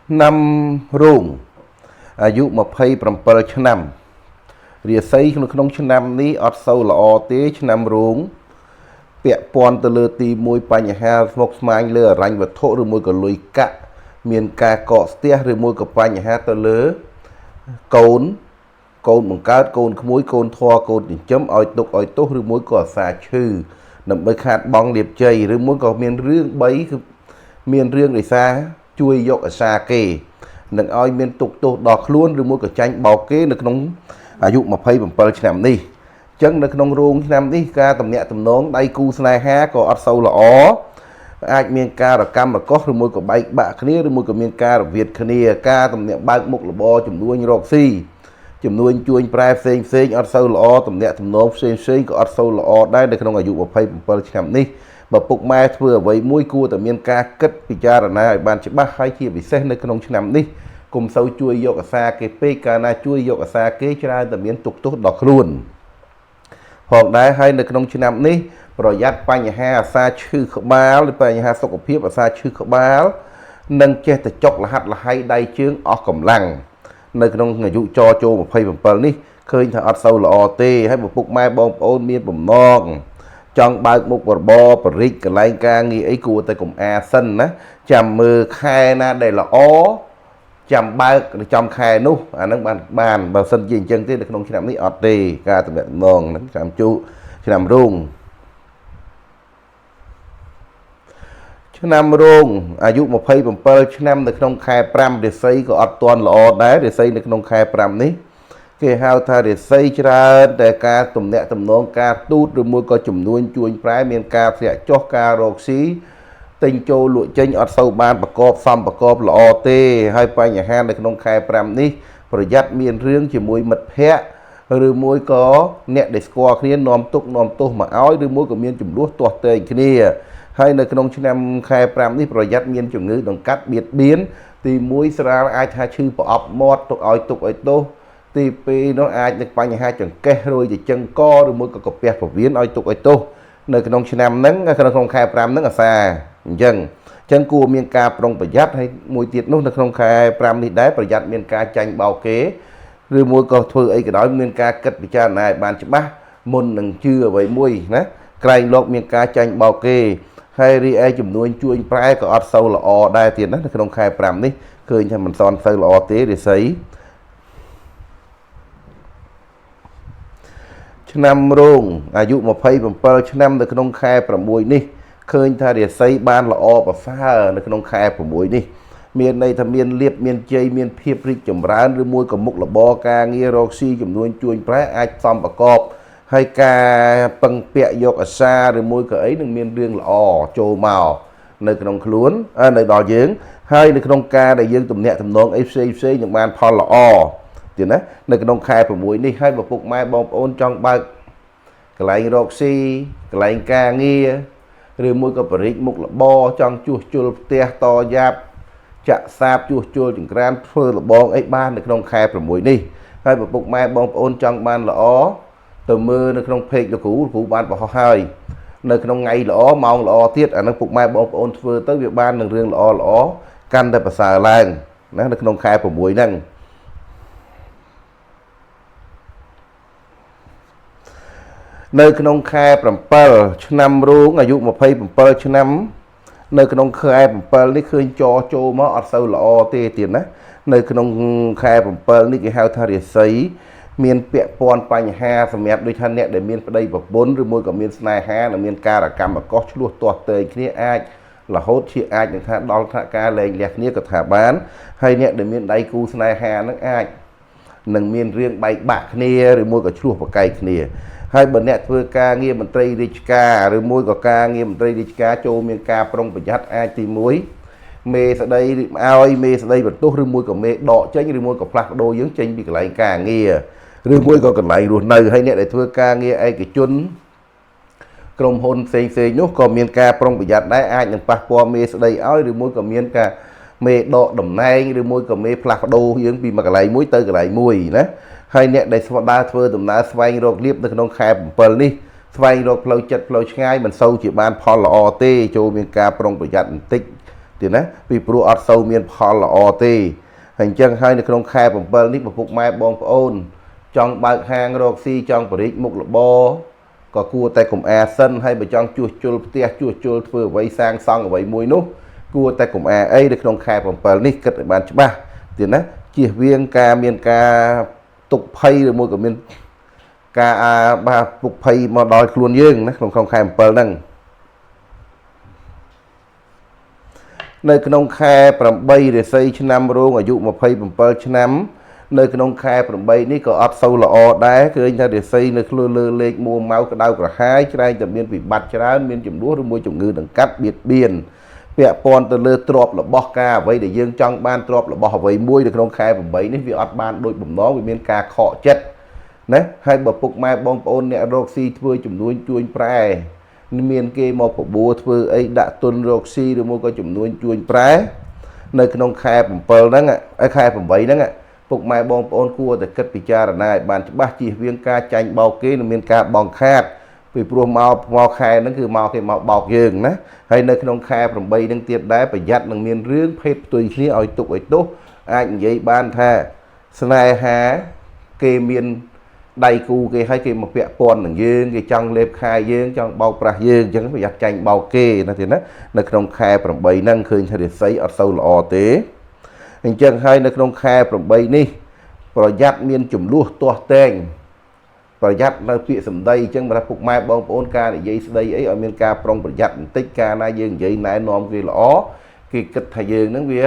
năm rungอายุ27ឆ្នាំរាសីក្នុងឆ្នាំនេះអត់សូវល្អទេឆ្នាំរោងពាក់ព័ន្ធទៅលើទី1បញ្ហាស្មុគស្មាញលើអរញ្ញវត្ថុឬមួយក៏លុយកាក់មានការកកស្ទះឬមួយក៏បញ្ហាទៅលើកូនបង្កើតកូនក្មួយកូនធွာកូនចិញ្ចឹមឲ្យទុកឲ្យទោសឬមួយក៏អាសាឈឺដើម្បីខាតបង់លាភជ័យឬមួយក៏មានរឿង3គឺមានរឿងរិសាជួយយកអាសាគេនឹងឲ្យមានទុកទោសដល់ខ្លួនឬមួយក៏ចាញ់បោកគេនៅក្នុងអាយុ27ឆ្នាំនេះអញ្ចឹងនៅក្នុងរោងឆ្នាំនេះការតំណាក់តំណងដៃគូស្នេហាក៏អត់សូវល្អអាចមានការរកម្មរកុសឬមួយក៏បែកបាក់គ្នាឬមួយក៏មានការរវាតគ្នាការតំណាក់បើកមុខរបរចំនួនរកស៊ីចំនួនជួញប្រែផ្សេងអត់សូវល្អតំណាក់តំណងផ្សេងក៏អត់សូវល្អដែរនៅក្នុងអាយុ27ឆ្នាំនេះបើពុកម៉ែធ្វើអ្វីមួយគួរតែមានការគិតពិចារណាឲ្យបានច្បាស់ហើយជាពិសេសនៅក្នុងឆ្នាំនេះកុំសូវជួយយកអាសាគេពេកកាលណាជួយយកអាសាគេច្រើនតែមានទុកទោសដល់ខ្លួនផងដែរហើយនៅក្នុងឆ្នាំនេះប្រយ័ត្នបញ្ហាអាសាឈឺក្បាលឬបញ្ហាសុខភាពអាសាឈឺក្បាលនិងចេះតែចុកលហាត់លហៃដៃជើងអស់កម្លាំងនៅក្នុងអាយុចចូល27នេះឃើញថាអត់សូវល្អទេហើយឪពុកម៉ែបងប្អូនមានបំណងចង់បើកមុខរបរបរិចកន្លែងការងារអីគួរតែកុំអាសិនណាចាំមើលខែណាដែលល្អចាំបើកចំខែនោះអានឹងបានបើសិនជាអញ្ចឹងទេនៅក្នុងឆ្នាំនេះអត់ទេការតំណែងហ្នឹងឆ្នាំជូឆ្នាំរោងឆ្នាំរោងអាយុ27ឆ្នាំនៅក្នុងខែ5រាសីក៏អត់ទាន់ល្អដែររាសីនៅក្នុងខែ5នេះគេហៅថារាសីច្រើនតែការតំណាក់តំណងការទូតឬមួយក៏ចំនួនជួញប្រែមានការធ្លាក់ចុះការរកស៊ីទិញចូលលក់ចេញអត់សូវបានប្រកបសំប្រកបល្អទេហើយបញ្ហានៅក្នុងខែ5នេះប្រយ័ត្នមានរឿងជាមួយមិត្តភ័ក្តិឬមួយក៏អ្នកដែលស្គាល់គ្នានាំទុកនាំទោសមកឲ្យឬមួយក៏មានចំនួនទាស់ទែងគ្នាហើយនៅក្នុងឆ្នាំខែ5នេះប្រយ័ត្នមានជំងឺដង្កាត់បៀតបៀនទី1ស្រាលអាចថាឈឺប្រអប់មាត់ទុកឲ្យទោសទី2នោះអាចនឹងបញ្ហាចង្កេះរយទៅចង្កឬមួយក៏កាពះពោះវៀនឲ្យទុកឲ្យទោសនៅក្នុងឆ្នាំហ្នឹងក្នុងខែ5ហ្នឹងអាសាអញ្ចឹងគួរមានការប្រុងប្រយ័ត្នហើយមួយទៀតនោះនៅក្នុងខែ5នេះដែរប្រយ័ត្នមានការចាញ់បោកគេឬមួយក៏ធ្វើអីក៏ដោយមានការគិតពិចារណាឲ្យបានច្បាស់មុននឹងជឿអ្វីមួយណាក្រែងលោកមានការចាញ់បោកគេហើយរីឯចំនួនជួញប្រែក៏អត់សូវល្អដែរទៀតណានៅក្នុងខែ5នេះឃើញថាមិនសូវល្អទេរាសីឆ្នាំរោងអាយុ27ឆ្នាំនៅក្នុងខែ6នេះឃើញថារាសីបានល្អប្រសើរនៅក្នុងខែ6នេះមានន័យថាមានលៀបមានជ័យមានភាពរីកចម្រើនឬមួយក៏មុខរបរការងាររកស៊ីចំនួនជួញប្រែអាចសំប្រកបហើយការពឹងពាក់យកអាសាឬមួយក៏អីនឹងមានរឿងល្អចូលមកនៅក្នុងខ្លួននៅដល់យើងហើយនៅក្នុងការដែលយើងទំនាក់ទំនងអីផ្សេងនឹងបានផលល្អទៀតណានៅក្នុងខែ6នេះហើយឪពុកម៉ែបងប្អូនចង់បើកកន្លែងរកស៊ីកន្លែងការងារឬមួយក៏បរិចមុខរបរចង់ជួសជុលផ្ទះតយ៉ាប់ចាក់សាបជួសជុលចង្ក្រានធ្វើលបងអីបាននៅក្នុងខែ6នេះហើយឪពុកម៉ែបងប្អូនចង់បានល្អទៅមើលនៅក្នុងเพจលោកគ្រូបានបង្ហោះហើយនៅក្នុងថ្ងៃល្អម៉ោងល្អទៀតអានឹងពុកម៉ែបងប្អូនធ្វើទៅវាបាននឹងរឿងល្អកាន់តែប្រសើរឡើងណានៅក្នុងខែ6ហ្នឹងនៅក្នុងខែ7ឆ្នាំរោងអាយុ27ឆ្នាំនៅក្នុងខែ7នេះឃើញចូលមកអត់សូវល្អទេទៀតណានៅក្នុងខែ7នេះគេហៅថារាសីមានពាក់ព័ន្ធបញ្ហាសម្រាប់ដូចថាអ្នកដែលមានប្តីប្រពន្ធឬមួយក៏មានស្នេហានិងមានការរកម្មកុសឆ្លោះទាស់ទែងគ្នាអាចរហូតជាអាចនឹងថាដល់ថាការលែងលះគ្នាក៏ថាបានហើយអ្នកដែលមានដៃគូស្នេហានឹងអាចនឹងមានរឿងបែកបាក់គ្នាឬមួយក៏ឆ្លោះប្រកែកគ្នាហើយបើអ្នកធ្វើការងារមន្ត្រីរាជការឬមួយក៏ការងារមន្ត្រីរាជការចូលមានការប្រុងប្រយ័ត្នអាចទី1មេស្ដីឲ្យមេស្ដីបន្ទោសឬមួយក៏មេដកចេញឬមួយក៏ផ្លាស់ប្ដូរយើងចេញពីកន្លែងការងារឬមួយក៏កន្លែងរស់នៅហើយអ្នកដែលធ្វើការងារឯកជនក្រុមហ៊ុនផ្សេងនោះក៏មានការប្រុងប្រយ័ត្នដែរអាចនឹងប៉ះពាល់មេស្ដីឲ្យឬមួយក៏មានការមេដកតំណែងឬមួយក៏មេផ្លាស់ប្ដូរយើងពីមួយកន្លែងមួយទៅកន្លែងមួយណាហើយអ្នកដែលស្វដាធ្វើដំណើរស្វែងរកលៀបនៅក្នុងខែ7នេះស្វែងរកផ្លូវចិត្តផ្លូវឆ្ងាយមិនសូវជាបានផលល្អទេចូលមានការប្រុងប្រយ័ត្នបន្តិច ទៀតណាពីព្រោះអត់សូវមានផលល្អទេហើយអញ្ចឹងហើយនៅក្នុងខែ7នេះឪពុកម៉ែបងប្អូនចង់បើកហាងរកស៊ីចង់បរិយាមុខរបរក៏គួរតែកុំអាសិនហើយបើចង់ជួសជុលផ្ទះជួសជុលធ្វើអ្វីសាងសង់អ្វីមួយនោះគួរតែកុំអាអីនៅក្នុងខែ7នេះគិតឲ្យបានច្បាស់ទៀតណាជៀសវាងការមានការទុកភ័យឬមួយក៏មានការបាទទុកភ័យមកដល់ខ្លួនយើងណាក្នុងខែ7ហ្នឹងនៅក្នុងខែ8រាសីឆ្នាំរោងអាយុ27ឆ្នាំនៅក្នុងខែ8នេះក៏អត់សូវល្អដែរឃើញថារាសីនៅខ្លួនលើលេខមួម៉ៅក្តៅក្រហាយច្រែងតែមានវិបត្តិច្រើនមានចំនួនឬមួយជំងឺដង្កាត់បៀតបៀនពាក់ព័ន្ធទៅលើទ្រព្យរបស់ការអ្វីដែលយើងចង់បានទ្រព្យរបស់អ្វីមួយនៅក្នុងខែ8នេះវាអត់បានដូចបំណងវាមានការខកចិត្តណាហើយបើពុកម៉ែបងប្អូនអ្នករកស៊ីធ្វើចំនួនជួញប្រែមានគេមកបបួលធ្វើអីដាក់ទុនរកស៊ីឬមួយក៏ចំនួនជួញប្រែនៅក្នុងខែ7ហ្នឹងខែ8ហ្នឹងពុកម៉ែបងប្អូនគួរតែគិតពិចារណាឲ្យបានច្បាស់ជៀសវាងការចាញ់បោកគេនិងមានការបង់ខាតពីព្រោះមកខែហ្នឹងគឺមកគេមកបោកយើងណាហើយនៅក្នុងខែ8ហ្នឹងទៀតដែរប្រយ័ត្ននឹងមានរឿងភេទផ្ទុយគ្នាឲ្យទុកឲ្យទោសអាចនិយាយបានថាស្នេហាគេមានដៃគូគេឲ្យគេមកពាក់ព័ន្ធនឹងយើងគេចង់លេបខាយយើងចង់បោកប្រាស់យើងអញ្ចឹងប្រយ័ត្នចាញ់បោកគេណាទៀតណានៅក្នុងខែ8ហ្នឹងឃើញថារាសីអត់សូវល្អទេអញ្ចឹងហើយនៅក្នុងខែ8នេះប្រយ័ត្នមានចំនួនទាស់តែងប្រយ័ត្ននៅពាក្យសម្ដីអញ្ចឹងបើពុកម៉ែបងប្អូនការនិយាយស្ដីអីឲ្យមានការប្រុងប្រយ័ត្នបន្តិចការណាយើងនិយាយណែនាំគេល្អគេគិតថាយើងហ្នឹងវា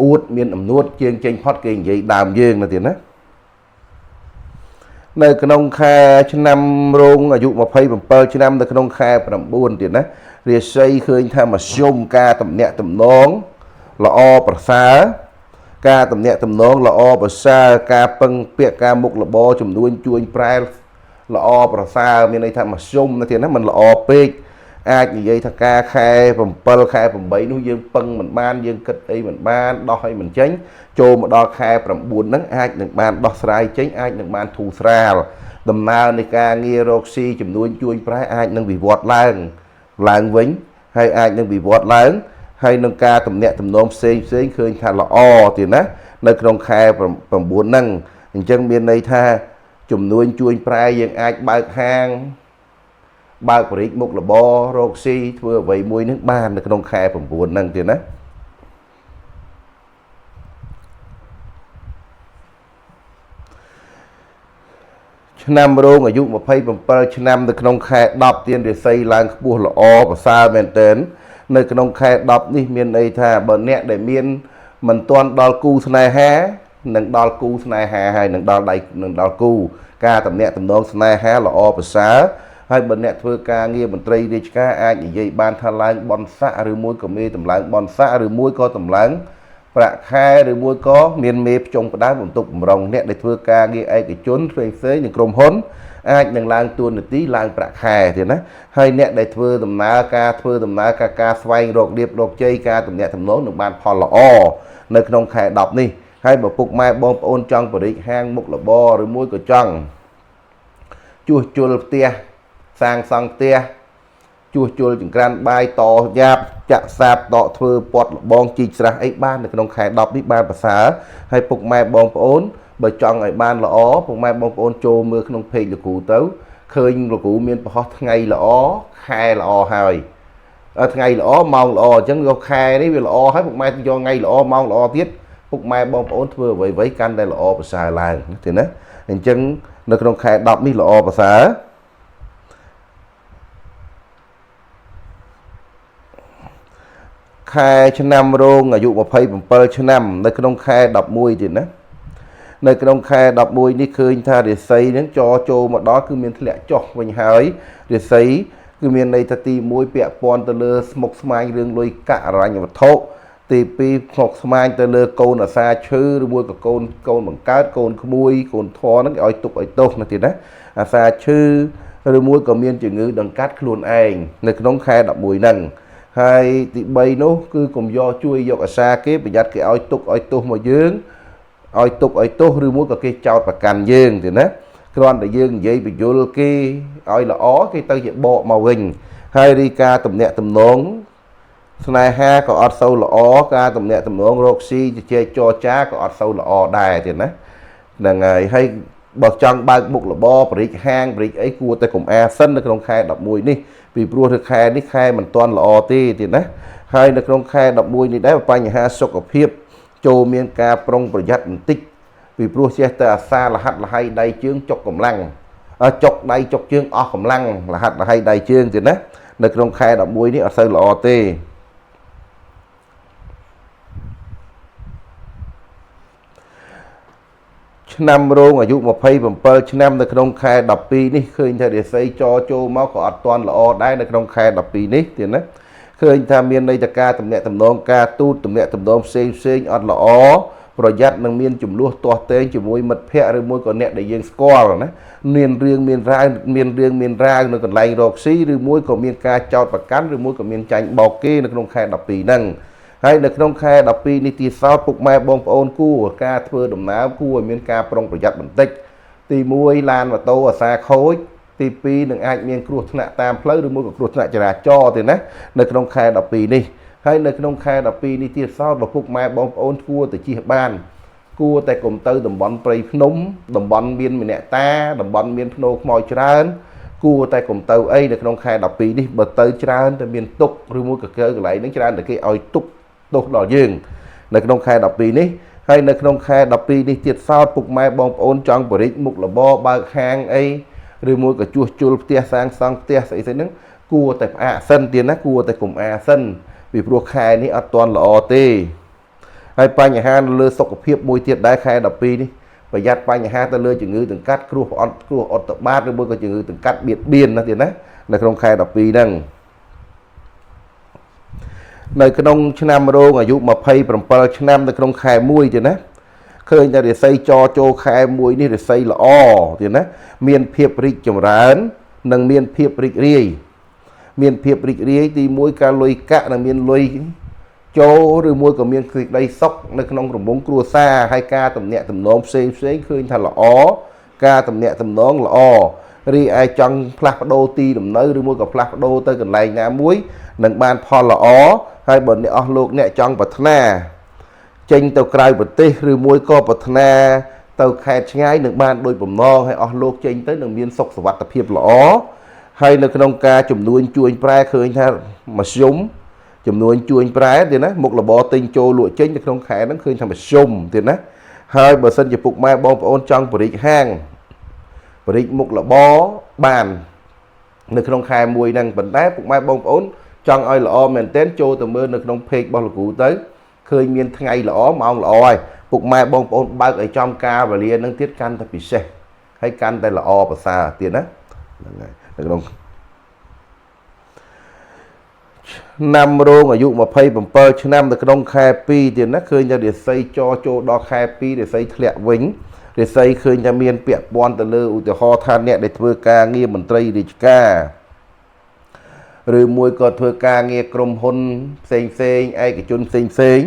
អួតមានអំនួតជាងចេញផុតគេនិយាយដើមយើងណាទៀតណានៅក្នុងខែឆ្នាំរោងអាយុ27ឆ្នាំនៅក្នុងខែ9ទៀតណារាសីឃើញថាមធ្យមការតំណាក់តំណងល្អប្រសើរការតំណាក់តំណងល្អប្រសើរការពឹងពាក់ការមុខរបរចំនួនជួញប្រែល្អប្រសើរមានន័យថាមធ្យមណាទៀតណាมันល្អពេកអាចនិយាយថាការខែ7ខែ8នោះយើងពឹងមិនបានយើងគិតអីមិនបានដោះអីមិនចេញចូលមកដល់ខែ9ហ្នឹងអាចនឹងបានដោះស្រាយចេញអាចនឹងបានធូរស្រាលដំណើរនៃការងាររកស៊ីចំនួនជួញប្រែអាចនឹងវិវត្តឡើងវិញហើយអាចនឹងវិវត្តឡើងហើយនឹងការតំណាក់តំណងផ្សេងឃើញថាល្អទៀតណានៅក្នុងខែ9ហ្នឹងអញ្ចឹងមានន័យថាចំនួនជួញប្រែយើងអាចបើកហាងបើកបរិយាមុខរបររកស៊ីធ្វើអ្វីមួយនឹងបាននៅក្នុងខែ9ហ្នឹងទៀតណាឆ្នាំរោងអាយុ27ឆ្នាំនៅក្នុងខែ10ទៀនរាសីឡើងខ្ពស់ល្អប្រសើរមែនទែននៅក្នុងខែ10នេះមានន័យថាបើអ្នកដែលមានមិនទាន់ដល់គូស្នេហានឹងដល់គូស្នេហាហើយនឹងដល់ដៃនឹងដល់គូការតំណាក់តំណងស្នេហាល្អប្រសើរហើយបើអ្នកធ្វើការងារមន្ត្រីរាជការអាចនិយាយបានថាឡើងបនស័កឬមួយក៏មេតម្លើងបនស័កឬមួយក៏តម្លើងប្រាក់ខែឬមួយក៏មានមេផ្ចុងផ្ដើមបន្ទុកបំរុងអ្នកដែលធ្វើការងារឯកជនផ្សេងនឹងក្រុមហ៊ុនអាចនឹងឡើងតួនាទីឡើងប្រាក់ខែទៀតណាហើយអ្នកដែលធ្វើដំណើរការស្វែងរកលៀបរកជ័យការតំណាក់តំណងនឹងបានផលល្អនៅក្នុងខែ10នេះហើយបើពុកម៉ែបងប្អូនចង់បរិយាហាងមុខរបរឬមួយក៏ចង់ជួសជុលផ្ទះសាងសង់ផ្ទះជួសជុលចង្ក្រានបាយតយ៉ាបចាក់សាបដកធ្វើពតលបងជីកស្រះអីបាននៅក្នុងខែ10នេះបានប្រសើរហើយពុកម៉ែបងប្អូនបើចង់ឲ្យបានល្អពុកម៉ែបងប្អូនចូលមើលក្នុងเพจលោកគ្រូទៅឃើញលោកគ្រូមានប្រហោះថ្ងៃល្អខែល្អហើយថ្ងៃល្អម៉ោងល្អអញ្ចឹងយកខែនេះវាល្អហើយពុកម៉ែយកថ្ងៃល្អម៉ោងល្អទៀតពុកម៉ែបងប្អូនធ្វើអ្វីៗកាន់តែល្អប្រសើរឡើងទេណាអញ្ចឹងនៅក្នុងខែ10នេះល្អប្រសើរខែឆ្នាំរោងអាយុ27ឆ្នាំនៅក្នុងខែ11ទៀតណានៅក្នុងខែ11នេះឃើញថារាសីហ្នឹងចូលមកដល់គឺមានធ្លាក់ចុះវិញហើយរាសីគឺមានន័យថាទី1ពាក់ព័ន្ធទៅលើស្មុកស្មាញរឿងលុយកាក់អរញ្ញវត្ថុទី2ស្មុកស្មាញទៅលើកូនអាសាឈើឬមួយក៏កូនបង្កើតកូនក្មួយកូនធរហ្នឹងឲ្យទុកឲ្យទោសណាទៀតណាអាសាឈើឬមួយក៏មានជំងឺដង្កាត់ខ្លួនឯងនៅក្នុងខែ11ហ្នឹងហើយទី3នោះគឺកុំយកជួយយកអាសាគេប្រយ័ត្នគេឲ្យទុកឲ្យទោសមកយើងឲ្យទុកឲ្យទោសឬមួយក៏គេចោទប្រកាន់យើងទេណាគ្រាន់តែយើងនិយាយបញ្យលគេឲ្យល្អគេទៅជាបកមកវិញហើយរីការតំណាក់តំណង ស្នេហាក៏អត់សូវល្អការតំណាក់តំណងរកស៊ីជជែកចរចាក៏អត់សូវល្អដែរទៀតណាហ្នឹងហើយបើចង់បើកមុខរបរបរិចហាងបរិចអីគួរតែកុំអាសិននៅក្នុងខែ11នេះពីព្រោះខែនេះខែមិនទាន់ល្អទេទៀតណាហើយនៅក្នុងខែ11នេះដែរបញ្ហាសុខភាពចូលមានការប្រុងប្រយ័ត្នបន្តិចពីព្រោះចេះតែអាសាលហាត់លហៃដៃជើងចុកកម្លាំងចុកដៃចុកជើងអស់កម្លាំងលហាត់លហៃដៃជើងទៀតណានៅក្នុងខែ11នេះអត់សូវល្អទេឆ្នាំរោងអាយុ27ឆ្នាំនៅក្នុងខែ12នេះឃើញថារាសីចចូលមកក៏អត់ទាន់ល្អដែរនៅក្នុងខែ12នេះទៀតណាឃើញថាមានន័យថាការតំណាក់តំណងការទូតតំណាក់តំណងផ្សេងអត់ល្អប្រយ័ត្ននឹងមានចំនួនទាស់ទែងជាមួយមិត្តភ័ក្តិឬមួយក៏អ្នកដែលយើងស្គាល់ណាមានរឿងមានរ៉ាវនៅកន្លែងរកស៊ីឬមួយក៏មានការចោទប្រកាន់ឬមួយក៏មានចាញ់បោកគេនៅក្នុងខែ12ហ្នឹងហើយនៅក្នុងខែ12នេះទីសោតពុកម៉ែបងប្អូនគួរការធ្វើដំណើរគួរឲ្យមានការប្រុងប្រយ័ត្នបន្តិចទី1ឡានម៉ូតូអាសាខូចទី2នឹងអាចមានគ្រោះថ្នាក់តាមផ្លូវឬមួយក៏គ្រោះថ្នាក់ចរាចរណ៍ទេណានៅក្នុងខែ12នេះហើយនៅក្នុងខែ12នេះទៀតសោតពុកម៉ែបងប្អូនគួរតែជិះបានគួរតែកុំទៅតំបន់ព្រៃភ្នំតំបន់មានម្នាក់តាតំបន់មានភ្នោខ្មោចច្រើនគួរតែកុំទៅអីនៅក្នុងខែ12នេះបើទៅច្រើនតែមានទុកឬមួយក៏កន្លែងហ្នឹងច្រើនតែគេឲ្យទុកទោសដល់យើងនៅក្នុងខែ12នេះហើយនៅក្នុងខែ12នេះទៀតសោតពុកម៉ែបងប្អូនចង់បរិចមុខរបរបើកហាងអីឬមួយក៏ជួសជុលផ្ទះសាងសង់ផ្ទះស្អីហ្នឹងគួរតែផ្អាកសិនទៀតណាគួរតែកុំអាសិនពីព្រោះខែនេះអត់ទាន់ល្អទេហើយបញ្ហាលើសុខភាពមួយទៀតដែរខែ12នេះប្រយ័ត្នបញ្ហាទៅលើជំងឺដង្កាត់គ្រោះអត់តបាតឬមួយក៏ជំងឺដង្កាត់បៀតបៀនណាទៀតណានៅក្នុងខែ12ហ្នឹងនៅក្នុងឆ្នាំរោងអាយុ27ឆ្នាំនៅក្នុងខែ1ទៀតណាឃើញតែរាសីចូលខែ1នេះរាសីល្អទៀតណាមានភាពរីកចម្រើននិងមានភាពរីករាយទី1ការលុយកាក់និងមានលុយចូលឬមួយក៏មានសេចក្តីសុខនៅក្នុងរង្វង់គ្រួសារហើយការតំណាក់តំណងផ្សេងឃើញថាល្អការតំណាក់តំណងល្អរីឯចង់ផ្លាស់ប្ដូរទីលំនៅឬមួយក៏ផ្លាស់ប្ដូរទៅកន្លែងណាមួយនឹងបានផលល្អហើយបើអ្នកអស់លោកអ្នកចង់ប្រាថ្នាចេញទៅក្រៅប្រទេសឬមួយក៏ប្រាថ្នាទៅខេត្តឆ្ងាយនឹងបានដោយបំណងហើយអស់លោកចេញទៅនឹងមានសុខសុវត្ថិភាពល្អហើយនៅក្នុងការចំនួនជួញប្រែឃើញថាមធ្យមចំនួនជួញប្រែទៀតណាមុខរបរទិញចូលលក់ចេញនៅក្នុងខែហ្នឹងឃើញថាមធ្យមទៀតណាហើយបើសិនជាពុកម៉ែបងប្អូនចង់បរិចហាងបរិចមុខរបរបាននៅក្នុងខែ1ហ្នឹងប៉ុន្តែពុកម៉ែបងប្អូនចង់ឲ្យល្អមែនទែនចូលទៅមើលនៅក្នុង page របស់លោកគ្រូទៅឃើញមានថ្ងៃល្អម៉ោងល្អហើយពុកម៉ែបងប្អូនបើកឲ្យចំការវេលានឹងទៀតកាន់តែពិសេសហើយកាន់តែល្អប្រសើរទៀតណាហ្នឹងហើយនៅក្នុងឆ្នាំរោងអាយុ27ឆ្នាំនៅក្នុងខែ2ទៀតណាឃើញថារាសីចូលដល់ខែ2រាសីធ្លាក់វិញរាសីឃើញថាមានពាក់ព័ន្ធទៅលើឧទាហរណ៍ថាអ្នកដែលធ្វើការងារមន្ត្រីរាជការឬមួយក៏ធ្វើការងារក្រុមហ៊ុនផ្សេងឯកជនផ្សេង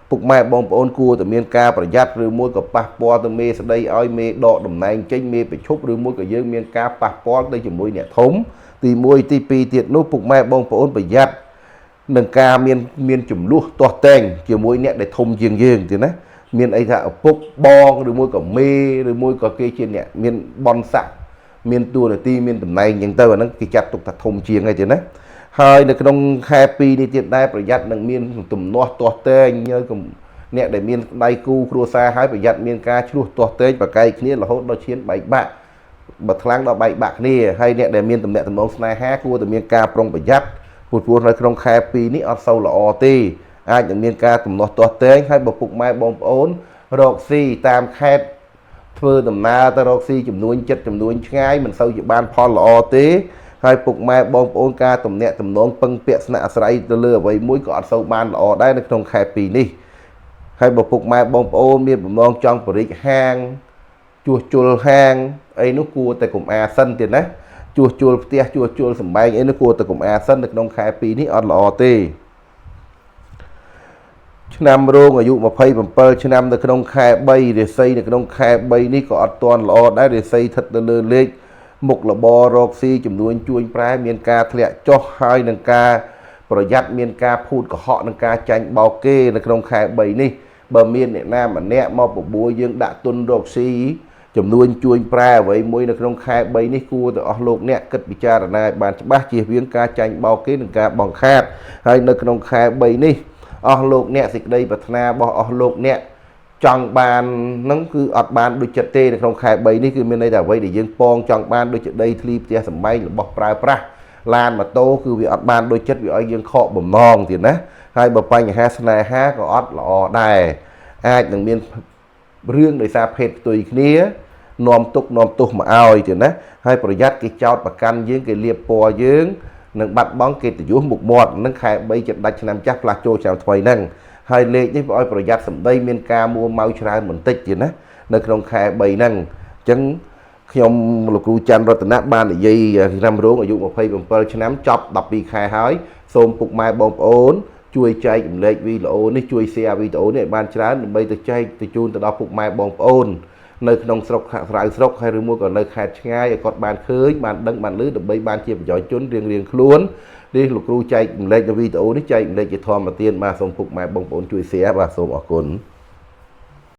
ពុកម៉ែបងប្អូនគួរតែមានការប្រយ័ត្នឬមួយក៏ប៉ះពាល់ទៅមេស្ដីឲ្យមេដកតំណែងចេញមេប្រជុំឬមួយក៏យើងមានការប៉ះពាល់ទៅជាមួយអ្នកធំទី1ទី2ទៀតនោះពុកម៉ែបងប្អូនប្រយ័ត្ននឹងការមានចំនួនទាស់តែងជាមួយអ្នកដែលធំជាងយើងទៀតណាមានអីថាឪពុកបងឬមួយក៏មេឬមួយក៏គេជាអ្នកមានបនស័ក្តិមានតួនាទីមានតំណែងអញ្ចឹងទៅអាហ្នឹងគេចាត់ទុកថាធំជាងហើយទៀតណាហើយនៅក្នុងខែ2នេះទៀតដែរប្រយ័ត្ននឹងមានទំនាស់ទាស់តែងអ្នកដែលមានដៃគូគ្រួសារហើយប្រយ័ត្នមានការឆ្លោះទាស់តែងប្រកែកគ្នារហូតដល់ឈានបែកបាក់បើខ្លាំងដល់បែកបាក់គ្នាហើយអ្នកដែលមានតំណែងតំណងស្នេហាគួរតែមានការប្រុងប្រយ័ត្នព្រោះនៅក្នុងខែ2នេះអត់សូវល្អទេអាចនឹងមានការទំនាស់ទាស់តែងហើយបើពុកម៉ែបងប្អូនរកស៊ីតាមខេត្តធ្វើដំណើរទៅរកស៊ីចំនួនចិត្តចំនួនឆ្ងាយមិនសូវជាបានផលល្អទេហើយពុកម៉ែបងប្អូនការតំណាក់តំណងពឹងពាក់ស្នាក់អាស្រ័យទៅលើអ្វីមួយក៏អត់សូវបានល្អដែរនៅក្នុងខែ2នេះហើយបើពុកម៉ែបងប្អូនមានបំណងចង់បរិចហាងជួសជុលហាងអីនោះគួរតែកុំអាសិនទៀតណាជួសជុលផ្ទះជួសជុលសម្បែងអីនោះគួរតែកុំអាសិននៅក្នុងខែ2នេះអត់ល្អទេឆ្នាំរោងអាយុ27ឆ្នាំនៅក្នុងខែ3រាសីនៅក្នុងខែ3នេះក៏អត់ទាន់ល្អដែររាសីស្ថិតនៅលើលេខមុខរបររកស៊ីចំនួនជួញប្រែមានការធ្លាក់ចុះហើយនឹងការ ប្រយ័ត្នមានការភូតកុហកនិងការចាញ់បោកគេនៅក្នុងខែ3នេះបើមានអ្នកណាម្នាក់មកបបួលយើងដាក់ទុនរកស៊ីចំនួនជួញប្រែអ្វីមួយនៅក្នុងខែ3នេះគួរតែអស់លោកអ្នកគិតពិចារណាឲ្យបានច្បាស់ជៀសវាងការចាញ់បោកគេនិងការបង្ខាតហើយនៅក្នុងខែ3នេះអស់លោកអ្នកសេចក្តីប្រាថ្នារបស់អស់លោកអ្នកចង់បានហ្នឹងគឺអត់បានដូចចិត្តទេនៅក្នុងខែ3នេះគឺមានន័យថាអ្វីដែលយើងពងចង់បានដូចជាដីធ្លីផ្ទះសម្បែងរបស់ប្រើប្រាស់ឡានម៉ូតូគឺវាអត់បានដូចចិត្តវាឲ្យយើងខកបំណងទៀតណាហើយបើបញ្ហាស្នេហាក៏អត់ល្អដែរអាចនឹងមានរឿងដោយសារភេទផ្ទុយគ្នានាំទុកនាំទោសមកឲ្យទៀតណាហើយប្រយ័ត្នគេចោតប្រកាន់យើងគេលៀបពណ៌យើងនឹងបាត់បង់កិត្តិយសមុខមាត់នឹងខែ3ចិត្តដាច់ឆ្នាំចាស់ផ្លាស់ចូលឆ្នាំថ្មីហ្នឹងហើយលេខនេះឲ្យប្រយ័ត្នសម្ដីមានការមួម៉ៅច្រើនបន្តិចទៀតណានៅក្នុងខែ3ហ្នឹងអញ្ចឹងខ្ញុំលោកគ្រូច័ន្ទរតនៈបាននិយាយឆ្នាំរោងអាយុ27ឆ្នាំចប់12ខែហើយសូមពុកម៉ែបងប្អូនជួយចែករំលែកវីដេអូនេះជួយ share វីដេអូនេះឲ្យបានច្រើនដើម្បីទៅចែកទៅជូនទៅដល់ពុកម៉ែបងប្អូននៅក្នុងស្រុកក្រៅស្រុកហើយឬមួយក៏នៅខេត្តឆ្ងាយឲ្យគាត់បានឃើញបានដឹងបានឮដើម្បីបានជាប្រយោជន៍ជនរៀងៗខ្លួននេះលោកគ្រូចែករំលែកនៅវីដេអូនេះចែករំលែកជាធម្មទានបាទសូមពុកម៉ែបងប្អូនជួយ share បាទសូមអរគុណ